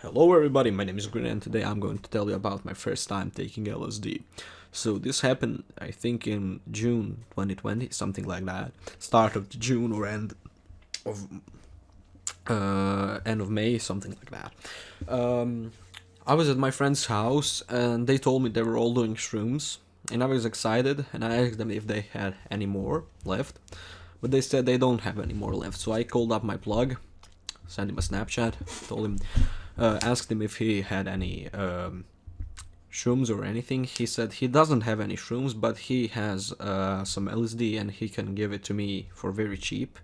Hello everybody, my name is Green and today I'm going to tell you about my first time taking LSD. So this happened, I think in June 2020, something like that. Start of June or of end of May, something like that. I was at my friend's house and they told me they were all doing shrooms, and I was excited and I asked them if they had any more left, but they said they don't have any more left. So I called up my plug, sent him a Snapchat, told him, asked him if he had any shrooms or anything. He said he doesn't have any shrooms, but he has some LSD and he can give it to me for very cheap.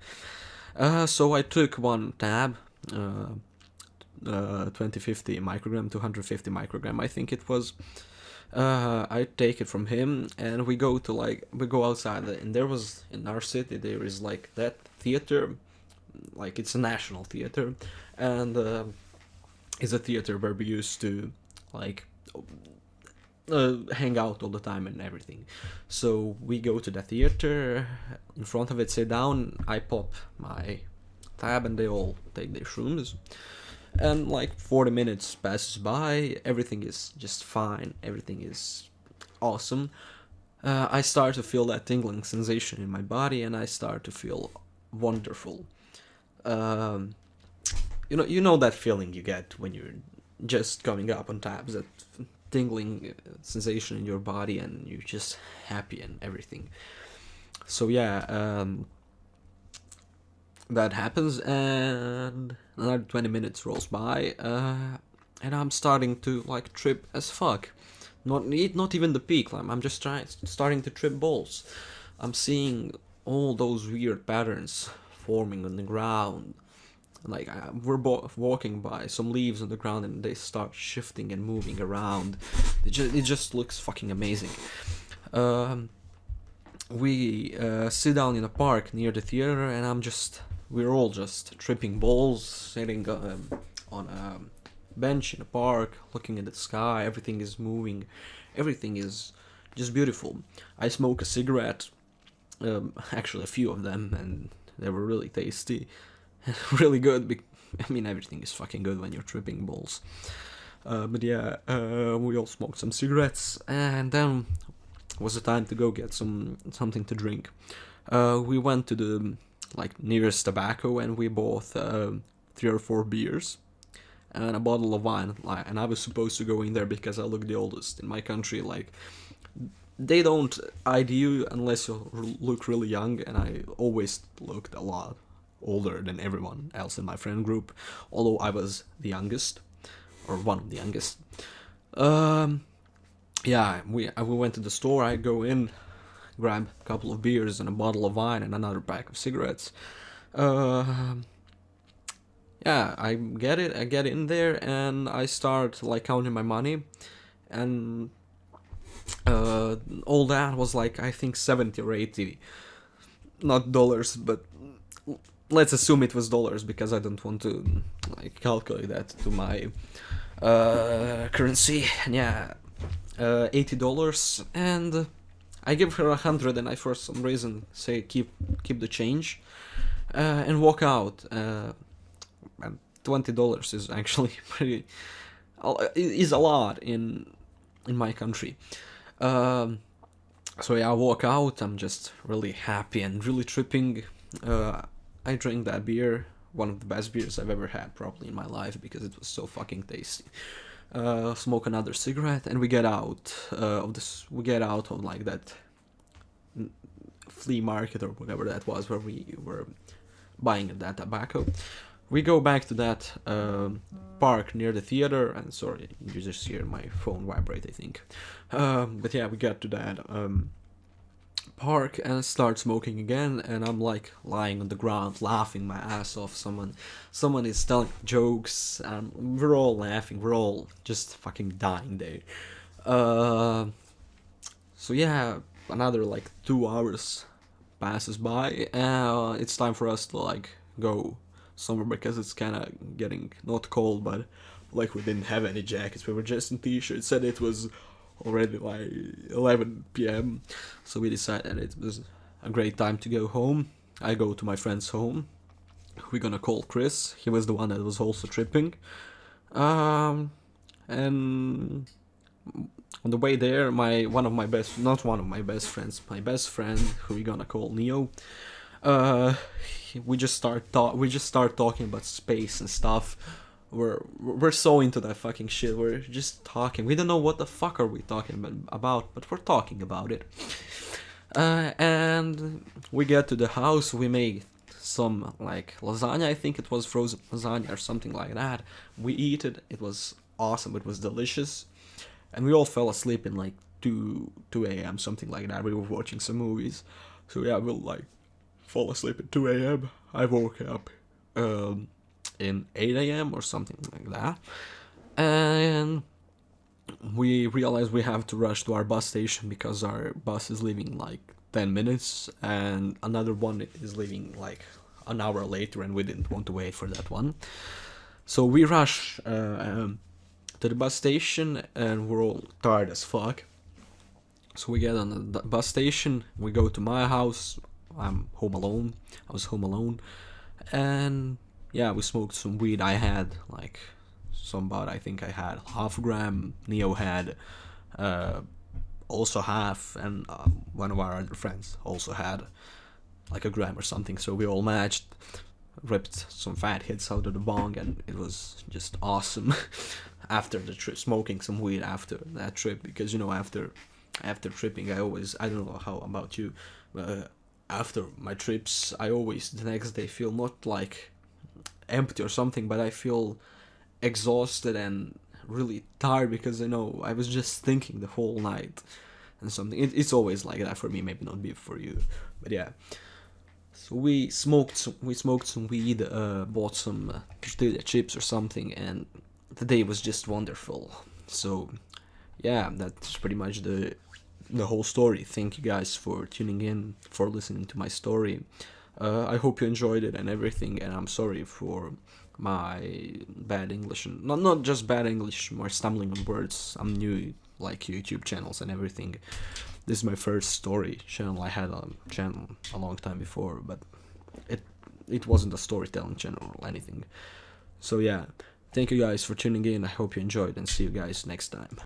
So I took one tab, 2050 microgram, 250 microgram, I think it was. I take it from him, and we go outside, and there was in our city there is like that theater, like it's a national theater, and it's a theater where we used to like hang out all the time and everything. So we go to the theater, in front of it, sit down, I pop my tab, and they all take their shrooms. And like 40 minutes passes by, everything is just fine, everything is awesome. I start to feel that tingling sensation in my body, and I start to feel wonderful. Um, you know that feeling you get when you're just coming up on tabs, that tingling sensation in your body, and you're just happy and everything. So yeah, that happens, and another 20 minutes rolls by, and I'm starting to like trip as fuck. Not even the peak. Like, I'm just starting to trip balls. I'm seeing all those weird patterns forming on the ground. Like, we're both walking by some leaves on the ground, and they start shifting and moving around. It just looks fucking amazing. Um, we sit down in a park near the theater, and we're all just tripping balls, sitting on a bench in a park, looking at the sky. Everything is moving, everything is just beautiful. I smoke a cigarette, actually a few of them, and they were really tasty, really good. I mean, everything is fucking good when you're tripping balls. But yeah, we all smoked some cigarettes, and then was the time to go get something to drink. We went to the like nearest tobacco, and we bought 3 or 4 beers and a bottle of wine. And I was supposed to go in there because I look the oldest in my country. Like, they don't ID you unless you look really young, and I always looked a lot older than everyone else in my friend group, although I was the youngest, or one of the youngest. Um, yeah, we went to the store. I go in, grab a couple of beers and a bottle of wine and another pack of cigarettes. Uh, yeah, I get it. I get in there and I start like counting my money, and all that was like, I think 70 or 80, not dollars, but let's assume it was dollars because I don't want to like calculate that to my currency. Yeah, $80, and I give her 100, and I for some reason say keep the change, and walk out. And $20 is actually pretty is a lot in my country. Um, so yeah, I walk out. I'm just really happy and really tripping. I drank that beer, one of the best beers I've ever had probably in my life because it was so fucking tasty. Smoke another cigarette, and we get out of this. We get out of like that flea market or whatever that was where we were buying that tobacco. We go back to that park near the theater, and sorry, you just hear my phone vibrate, I think. But yeah, we get to that park and start smoking again, and I'm like lying on the ground laughing my ass off. Someone is telling jokes, and we're all laughing. We're all just fucking dying there. Uh, so yeah, another like 2 hours passes by. It's time for us to like go somewhere because it's kind of getting not cold, but like we didn't have any jackets. We were just in t-shirts, and it was already like 11 p.m. So we decided it was a great time to go home. I go to my friend's home. We're gonna call Chris. He was the one that was also tripping. And on the way there, my best friend, who we gonna call Neo, uh, we just start talking about space and stuff. We're so into that fucking shit. We're just talking. We don't know what the fuck are we talking about, but we're talking about it. And we get to the house. We make some like lasagna. I think it was frozen lasagna or something like that. We eat it. It was awesome. It was delicious, and we all fell asleep in like 2 a.m. something like that. We were watching some movies, so yeah, we'll like fall asleep at 2 a.m. I woke up in 8 a.m. or something like that, and we realized we have to rush to our bus station because our bus is leaving like 10 minutes and another one is leaving like an hour later, and we didn't want to wait for that one. So we rush to the bus station and we're all tired as fuck. So we get on the bus station, we go to my house. I'm home alone. I was home alone. And yeah, we smoked some weed. I had like some, but I think I had half a gram. Neo had also half, and one of our other friends also had like a gram or something. So we all matched, ripped some fat hits out of the bong, and it was just awesome. After the trip, smoking some weed after that trip, because you know after tripping, I don't know how about you, but after my trips, I always the next day feel not like empty or something, but I feel exhausted and really tired because I was just thinking the whole night and something. It's always like that for me, maybe not be for you, but yeah. So we smoked some weed, bought some tortilla chips or something, and the day was just wonderful. So yeah, that's pretty much the whole story. Thank you guys for tuning in, for listening to my story. I hope you enjoyed it and everything, and I'm sorry for my bad English, and not just bad English, more stumbling on words. I'm new, like YouTube channels and everything. This is my first story channel. I had a channel a long time before, but it wasn't a storytelling channel or anything. So yeah, thank you guys for tuning in. I hope you enjoyed, and see you guys next time.